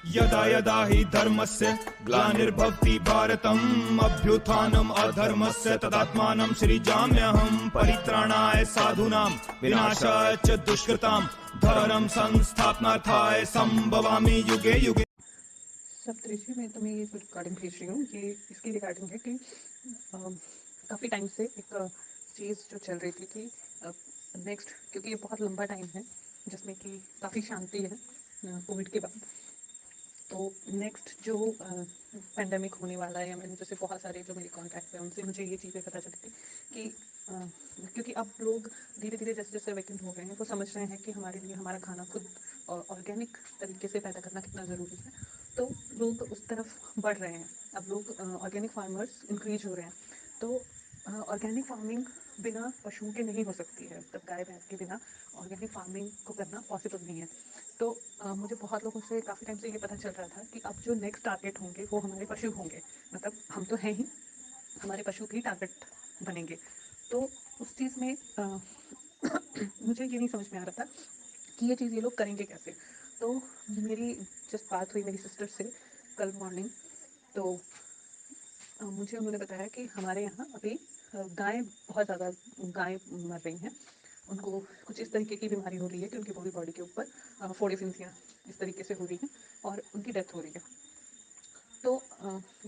यदा यदा हि धर्मस्य ग्लानिर्भवति भारतम् अभ्युत्थानम् अधर्मस्य तदात्मानं सृजाम्यहम् परित्राणाय साधूनां विनाशाय च दुष्कृतां धर्म संस्थापनार्थाय संभवामि युगे युगे। सप्तऋषि, मैं तुम्हें ये रिकॉर्डिंग भेज रही हूँ। ये इसकी रिगार्डिंग है कि काफ़ी टाइम से एक चीज़ जो चल रही थी कि नेक्स्ट, क्योंकि ये बहुत लंबा टाइम है जिसमें कि काफ़ी शांति है कोविड के बाद, तो नेक्स्ट जो पेंडेमिक होने वाला है, या मैंने जैसे बहुत सारे जो मेरे कॉन्टैक्ट हैं उनसे मुझे ये चीज़ें पता चलती कि क्योंकि अब लोग धीरे धीरे जैसे जैसे वेकेंट हो रहे हैं वो समझ रहे हैं कि हमारे लिए हमारा खाना खुद ऑर्गेनिक तरीके से पैदा करना कितना ज़रूरी है, तो लोग उस तरफ बढ़ रहे हैं। अब लोग ऑर्गेनिक फार्मर्स इंक्रीज हो रहे हैं, तो ऑर्गेनिक फार्मिंग बिना पशुओं के नहीं हो सकती है, मतलब गाय भैंस के बिना ऑर्गेनिक फार्मिंग को करना पॉसिबल नहीं है। तो मुझे बहुत लोगों से काफ़ी टाइम से ये पता चल रहा था कि अब जो नेक्स्ट टारगेट होंगे वो हमारे पशु होंगे, मतलब हम तो हैं ही, हमारे पशु भी टारगेट बनेंगे। तो उस चीज़ में मुझे ये नहीं समझ में आ रहा था कि ये चीज़ ये लोग करेंगे कैसे। तो मेरी जस्ट बात हुई मेरी सिस्टर से कल मॉर्निंग, तो मुझे उन्होंने बताया कि हमारे यहाँ अभी गाय बहुत ज़्यादा गाय मर रही हैं, उनको कुछ इस तरीके की बीमारी हो रही है कि उनकी पूरी बॉडी के ऊपर फोड़ी फिंसियाँ इस तरीके से हो रही हैं और उनकी डेथ हो रही है। तो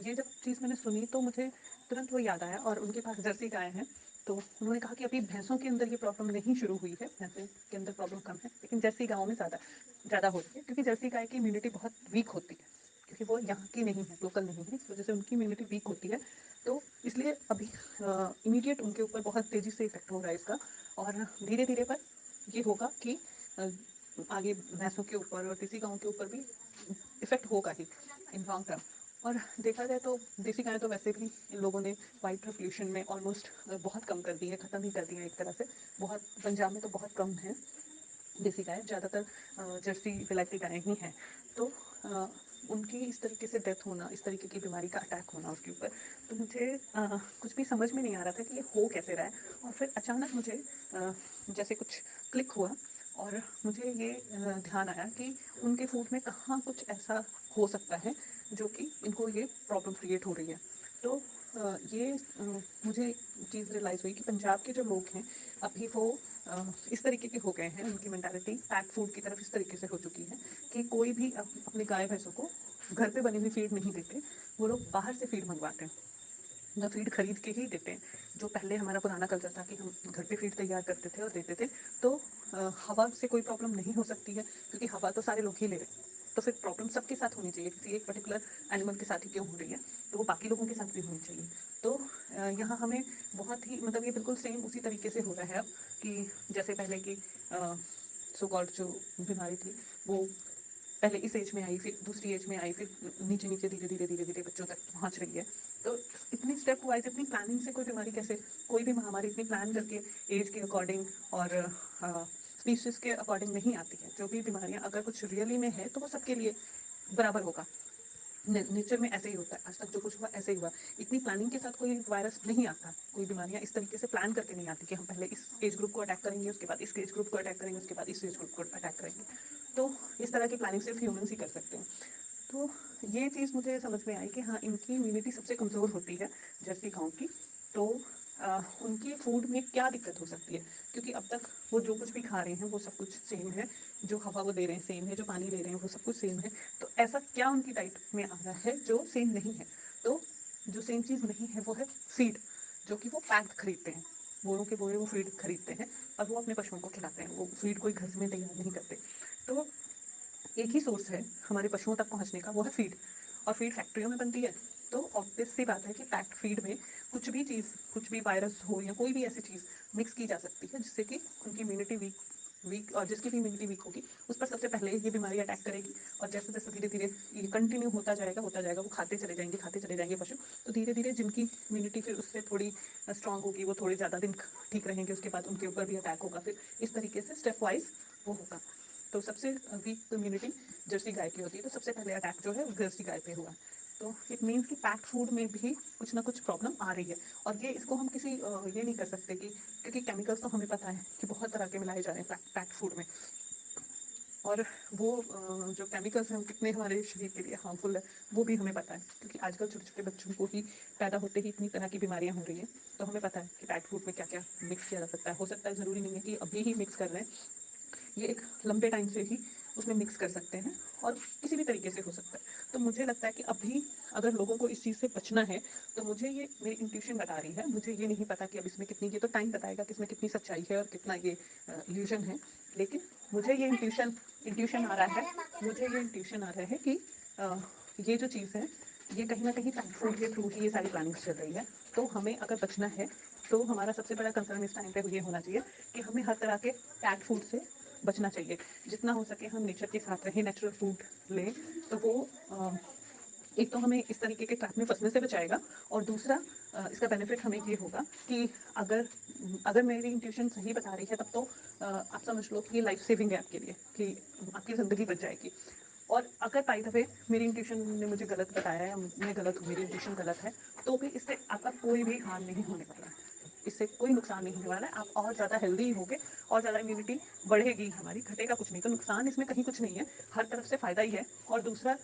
ये जब चीज़ मैंने सुनी तो मुझे तुरंत वो याद आया, और उनके पास जर्सी गाय हैं, तो उन्होंने कहा कि अभी भैंसों के अंदर ये प्रॉब्लम नहीं शुरू हुई है, भैंसों के अंदर प्रॉब्लम कम है, लेकिन जर्सी गाँव में ज़्यादा हो रही है, क्योंकि जर्सी गाय की इम्यूनिटी बहुत वीक होती है, क्योंकि वो यहाँ की नहीं है, लोकल नहीं है, इस वजह से उनकी इम्यूनिटी वीक होती है। तो इसलिए अभी इमीडिएट उनके ऊपर बहुत तेज़ी से इफेक्ट हो रहा है इसका, और धीरे धीरे पर ये होगा कि आगे भैंसों के ऊपर और देसी गाँव के ऊपर भी इफेक्ट होगा ही इन लॉन्ग टर्म। और देखा जाए तो देसी गाय तो वैसे भी इन लोगों ने वाइट रिवोल्यूशन में ऑलमोस्ट बहुत कम कर दी है, ख़त्म ही कर दिया है एक तरह से। बहुत पंजाब में तो बहुत कम है देसी गाय, ज़्यादातर जर्सी विलायती गायें ही हैं। तो उनकी इस तरीके से डेथ होना, इस तरीके की बीमारी का अटैक होना उसके ऊपर, तो मुझे कुछ भी समझ में नहीं आ रहा था कि ये हो कैसे रहा है। और फिर अचानक मुझे जैसे कुछ क्लिक हुआ, और मुझे ये ध्यान आया कि उनके फूड में कहाँ कुछ ऐसा हो सकता है जो कि इनको ये प्रॉब्लम क्रिएट हो रही है। तो ये मुझे एक चीज़ रियलाइज़ हुई कि पंजाब के जो लोग हैं अभी वो इस तरीके के हो गए हैं, उनकी मेंटालिटी पैक फूड की तरफ इस तरीके से हो चुकी है कि कोई भी अपने गाय भैंसों को घर पे बनी हुई फीड नहीं देते, वो लोग बाहर से फीड मंगवाते हैं, ना फीड खरीद के ही देते हैं। जो पहले हमारा पुराना कल्चर था कि हम घर पे फीड तैयार करते थे और देते थे, तो हवा से कोई प्रॉब्लम नहीं हो सकती है, क्योंकि हवा तो सारे लोग ही ले रहे हैं, तो फिर प्रॉब्लम सबके साथ होनी चाहिए, किसी एक पर्टिकुलर एनिमल के साथ ही क्यों हो रही है, तो वो बाकी लोगों के साथ भी होनी चाहिए। तो यहाँ हमें बहुत ही, मतलब ये बिल्कुल सेम उसी तरीके से हो रहा है अब, कि जैसे पहले की सो कॉल्ड जो बीमारी थी वो पहले इस एज में आई, फिर दूसरी एज में आई, फिर नीचे नीचे धीरे धीरे धीरे धीरे बच्चों तक पहुंच रही है। तो इतनी स्टेप वाइज, इतनी प्लानिंग से कोई बीमारी कैसे, कोई भी महामारी इतनी प्लान करके एज के अकॉर्डिंग और स्पीशीज के अकॉर्डिंग नहीं आती है। जो भी बीमारियां अगर कुछ रियली में है तो वो सबके लिए बराबर होगा, नेचर में ऐसे ही होता है, आज तक जो कुछ हुआ ऐसे ही हुआ। इतनी प्लानिंग के साथ कोई वायरस नहीं आता, कोई बीमारियां इस तरीके से प्लान करके नहीं आती कि हम पहले इस एज ग्रुप को अटैक करेंगे, उसके बाद इस एज ग्रुप को अटैक करेंगे, उसके बाद इस एज ग्रुप को अटैक करेंगे। तो इस तरह की प्लानिंग सिर्फ ह्यूमंस ही कर सकते हैं। तो ये चीज़ मुझे समझ में आई कि हाँ, इनकी इम्यूनिटी सबसे कमज़ोर होती है जर्सी गाँव की। तो उनकी फूड में क्या दिक्कत हो सकती है, क्योंकि अब तक वो जो कुछ भी खा रहे हैं वो सब कुछ सेम है, जो हवा वो दे रहे हैं सेम है, जो पानी दे रहे हैं वो सब कुछ सेम है। तो ऐसा क्या उनकी डाइट में आ रहा है जो सेम नहीं है? तो जो सेम चीज़ नहीं है वो है फीड, जो कि वो पैक्ड खरीदते हैं, बोरों के बोरे वो फीड खरीदते हैं और वो अपने पशुओं को खिलाते हैं, वो फीड कोई घर में तैयार नहीं करते। तो एक ही सोर्स है हमारे पशुओं तक पहुंचने का, वो है फीड, और फीड फैक्ट्रियों में बनती है। तो ऑब्वियस सी बात है कि पैक्ड फीड में कुछ भी चीज़, कुछ भी वायरस हो या कोई भी ऐसी चीज़ मिक्स की जा सकती है जिससे कि उनकी इम्यूनिटी वीक और जिसकी भी इम्यूनिटी वीक होगी उस पर सबसे पहले ये बीमारी अटैक करेगी। और जैसे जैसे धीरे धीरे ये कंटिन्यू होता जाएगा, वो खाते चले जाएंगे पशु, तो धीरे धीरे जिनकी इम्यूनिटी फिर उससे थोड़ी स्ट्रांग होगी वो थोड़ी ज़्यादा दिन ठीक रहेंगे, उसके बाद उनके ऊपर भी अटैक होगा, फिर इस तरीके से स्टेप वाइज वो होगा। तो सबसे वीक इम्यूनिटी जर्सी गाय की होती है, तो सबसे पहले अटैक जो है वो जर्सी गाय पे हुआ। तो इट मीन्स कि पैक्ड फूड में भी कुछ ना कुछ प्रॉब्लम आ रही है, और ये इसको हम किसी ये नहीं कर सकते कि, क्योंकि केमिकल्स तो हमें पता है कि बहुत तरह के मिलाए जा रहे हैं पैक्ड फूड में, और वो जो केमिकल्स हैं वो कितने हमारे शरीर के लिए हार्मफुल है वो भी हमें पता है, क्योंकि आजकल छोटे छोटे बच्चों को ही पैदा होते ही इतनी तरह की बीमारियां हो रही हैं। तो हमें पता है कि पैट फूड में क्या क्या मिक्स किया जा सकता है। हो सकता है ज़रूरी नहीं है कि अभी ही मिक्स कर रहे हैं, ये एक लंबे टाइम से ही उसमें मिक्स कर सकते हैं और किसी भी तरीके से हो सकता है। तो मुझे लगता है कि अभी अगर लोगों को इस चीज़ से बचना है तो मुझे ये मेरी इंट्यूशन बता रही है, मुझे ये नहीं पता कि अब इसमें कितनी, ये तो टाइम बताएगा कि इसमें कितनी सच्चाई है और कितना ये इल्यूजन है। लेकिन मुझे ये इंट्यूशन आ रहा है, मुझे ये इंट्यूशन आ रहा है कि ये जो चीज़ है ये कहीं ना कहीं पैट फूड के थ्रू ही ये सारी प्लानिंग्स चल रही है। तो हमें अगर बचना है तो हमारा सबसे बड़ा कंसर्न इस टाइम पे ये होना चाहिए कि हमें हर तरह के पैट फूड से बचना चाहिए। जितना हो सके हम नेचर के साथ रहें, नेचुरल फूड लें, तो वो एक तो हमें इस तरीके के ट्रैप में फंसने से बचाएगा और दूसरा इसका बेनिफिट हमें ये होगा कि अगर अगर मेरी इंट्यूशन सही बता रही है तब तो आप समझ लो कि ये लाइफ सेविंग है आपके लिए, कि आपकी ज़िंदगी बच जाएगी। और अगर बाय द वे मेरी इंट्यूशन ने मुझे गलत बताया या मैं गलत हूँ, मेरी इंट्यूशन गलत है, तो भी इससे आपका कोई भी हार्म नहीं होने वाला है, इससे कोई नुकसान नहीं होने वाला है। आप और ज़्यादा हेल्दी होगे और ज़्यादा इम्यूनिटी बढ़ेगी हमारी, घटेगा कुछ नहीं। तो नुकसान इसमें कहीं कुछ नहीं है, हर तरफ से फ़ायदा ही है। और दूसरा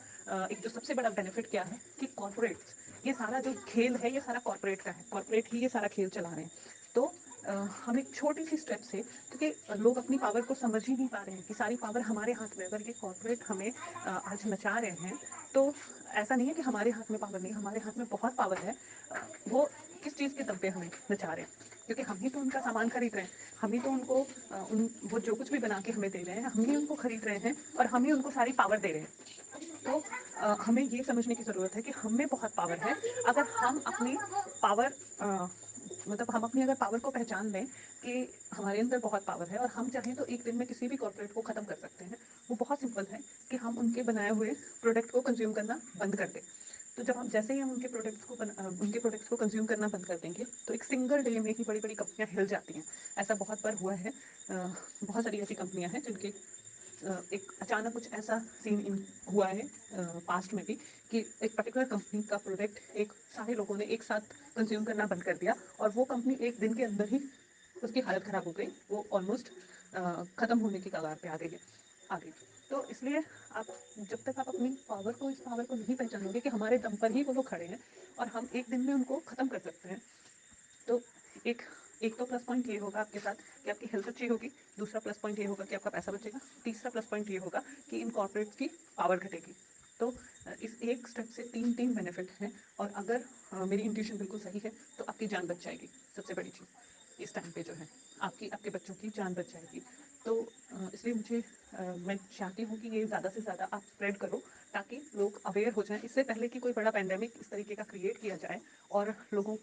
एक जो सबसे बड़ा बेनिफिट क्या है कि कॉर्पोरेट्स, ये सारा जो खेल है ये सारा कॉर्पोरेट का है, कॉर्पोरेट ही ये सारा खेल चला रहे हैं। तो हम एक छोटी सी स्टेप से, क्योंकि लोग अपनी पावर को समझ ही नहीं पा रहे हैं कि सारी पावर हमारे हाथ में, अगर ये कॉर्पोरेट हमें आज नचा रहे हैं तो ऐसा नहीं है कि हमारे हाथ में पावर नहीं, हमारे हाथ में बहुत पावर है। वो किस चीज़ के दम पे हमें नचा रहे हैं, क्योंकि हम ही तो उनका सामान खरीद रहे हैं, हम ही तो उनको वो जो कुछ भी बना के हमें दे रहे हैं हम ही उनको खरीद रहे हैं और हम ही उनको सारी पावर दे रहे हैं। तो हमें ये समझने की ज़रूरत है कि हम में बहुत पावर है। अगर हम अपनी पावर मतलब हम अपनी अगर पावर को पहचान लें कि हमारे अंदर बहुत पावर है और हम चाहें तो एक दिन में किसी भी कॉर्पोरेट को ख़त्म कर सकते हैं। वो बहुत सिंपल है कि हम उनके बनाए हुए प्रोडक्ट को कंज्यूम करना बंद कर दें। तो जब हम जैसे ही हम उनके प्रोडक्ट्स को कंज्यूम करना बंद कर देंगे तो एक सिंगल डे में ही बड़ी बड़ी कंपनियां हिल जाती हैं। ऐसा बहुत बार हुआ है। बहुत सारी ऐसी कंपनियां हैं जिनके एक अचानक कुछ ऐसा सीन इन हुआ है पास्ट में भी, कि एक पर्टिकुलर कंपनी का प्रोडक्ट एक सारे लोगों ने एक साथ कंज्यूम करना बंद कर दिया और वो कंपनी एक दिन के अंदर ही उसकी हालत ख़राब हो गई, वो ऑलमोस्ट ख़त्म होने की कगार पे आ गई। तो इसलिए आप जब तक आप अपनी पावर को, इस पावर को नहीं पहचानोगे कि हमारे दम पर ही वो लोग खड़े हैं और हम एक दिन में उनको ख़त्म कर सकते हैं, तो एक एक तो प्लस पॉइंट ये होगा आपके साथ कि आपकी हेल्थ अच्छी होगी, दूसरा प्लस पॉइंट ये होगा कि आपका पैसा बचेगा, तीसरा प्लस पॉइंट ये होगा कि इन कॉर्पोरेट्स की पावर घटेगी। तो इस एक स्टेप से तीन तीन बेनिफिट हैं और अगर मेरी इंट्यूशन बिल्कुल सही है तो आपकी जान बच जाएगी। सबसे बड़ी चीज़ इस टाइम पे जो है आपकी, आपके बच्चों की जान बच जाएगी। तो इसलिए मैं चाहती हूँ कि ये ज़्यादा से ज़्यादा आप स्प्रेड करो ताकि लोग अवेयर हो जाएं, इससे पहले कि कोई बड़ा पैंडेमिक इस तरीके का क्रिएट किया जाए और लोगों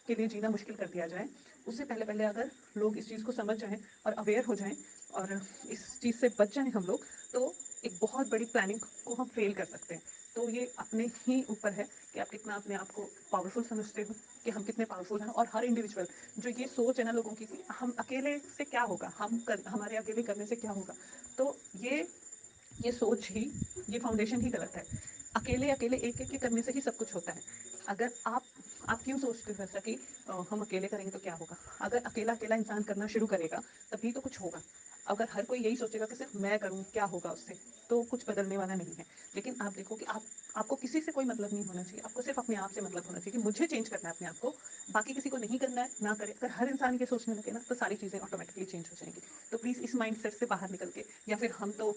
के लिए जीना मुश्किल कर दिया जाए। उससे पहले पहले अगर लोग इस चीज़ को समझ जाएं और अवेयर हो जाएं और इस चीज़ से बच जाएं हम लोग, तो एक बहुत बड़ी प्लानिंग को हम फेल कर सकते हैं। तो ये अपने ही ऊपर है कि आप कितना अपने आप को पावरफुल समझते हो, कि हम कितने पावरफुल हैं। और हर इंडिविजुअल जो ये सोच है ना लोगों की कि हम अकेले से क्या होगा, हमारे अकेले करने से क्या होगा, तो ये सोच ही, ये फाउंडेशन ही गलत है। अकेले अकेले एक एक के करने से ही सब कुछ होता है। अगर आप क्यों सोचते हो ऐसा कि हम अकेले करेंगे तो क्या होगा? अगर अकेला अकेला इंसान करना शुरू करेगा तभी तो कुछ होगा। अगर हर कोई यही सोचेगा कि सिर्फ मैं करूँ क्या होगा उससे, तो कुछ बदलने वाला नहीं है। लेकिन आप देखो कि आपको किसी से कोई मतलब नहीं होना चाहिए, आपको सिर्फ अपने आप से मतलब होना चाहिए कि मुझे चेंज करना है अपने आप को, बाकी किसी को नहीं करना है, ना करे। अगर हर इंसान ये सोचने लगे ना तो सारी चीज़ें ऑटोमेटिकली चेंज हो जाएंगी। तो प्लीज़ इस माइंडसेट से बाहर निकल के, या फिर हम तो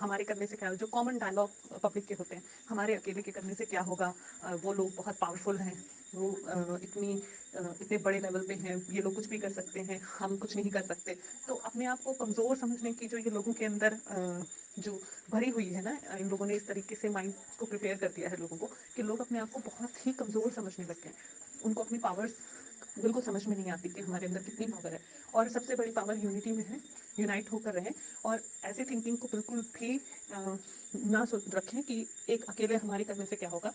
हमारे करने से क्या, जो कॉमन डायलॉग पब्लिक के होते हैं, हमारे अकेले के करने से क्या होगा, वो लोग बहुत पावरफुल हैं, वो इतने बड़े लेवल पे हैं, ये लोग कुछ भी कर सकते हैं, हम कुछ नहीं कर सकते। तो अपने आप को कमज़ोर समझने की जो ये लोगों के अंदर जो भरी हुई है ना, इन लोगों ने इस तरीके से माइंड को प्रिपेयर कर दिया है लोगों को कि लोग अपने आप को बहुत ही कमज़ोर समझने लग गए हैं। उनको अपनी पावर्स बिल्कुल समझ में नहीं आती कि हमारे अंदर कितनी पावर है। और सबसे बड़ी पावर यूनिटी में है, यूनाइट होकर रहें। और ऐसी थिंकिंग को बिल्कुल भी ना सोच रखें कि एक अकेले हमारे करने से क्या होगा।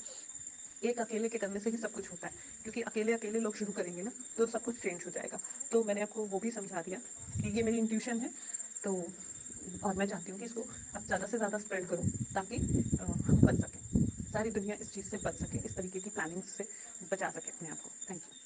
एक अकेले के करने से ही सब कुछ होता है, क्योंकि अकेले अकेले लोग शुरू करेंगे ना तो सब कुछ चेंज हो जाएगा। तो मैंने आपको वो भी समझा दिया कि ये मेरी इंट्यूशन है। तो और मैं चाहती हूँ कि इसको आप ज़्यादा से ज़्यादा स्प्रेड करो ताकि हम बच सकें, सारी दुनिया इस चीज़ से बच सके, इस तरीके की प्लानिंग से बचा सके अपने आप को। Thank you.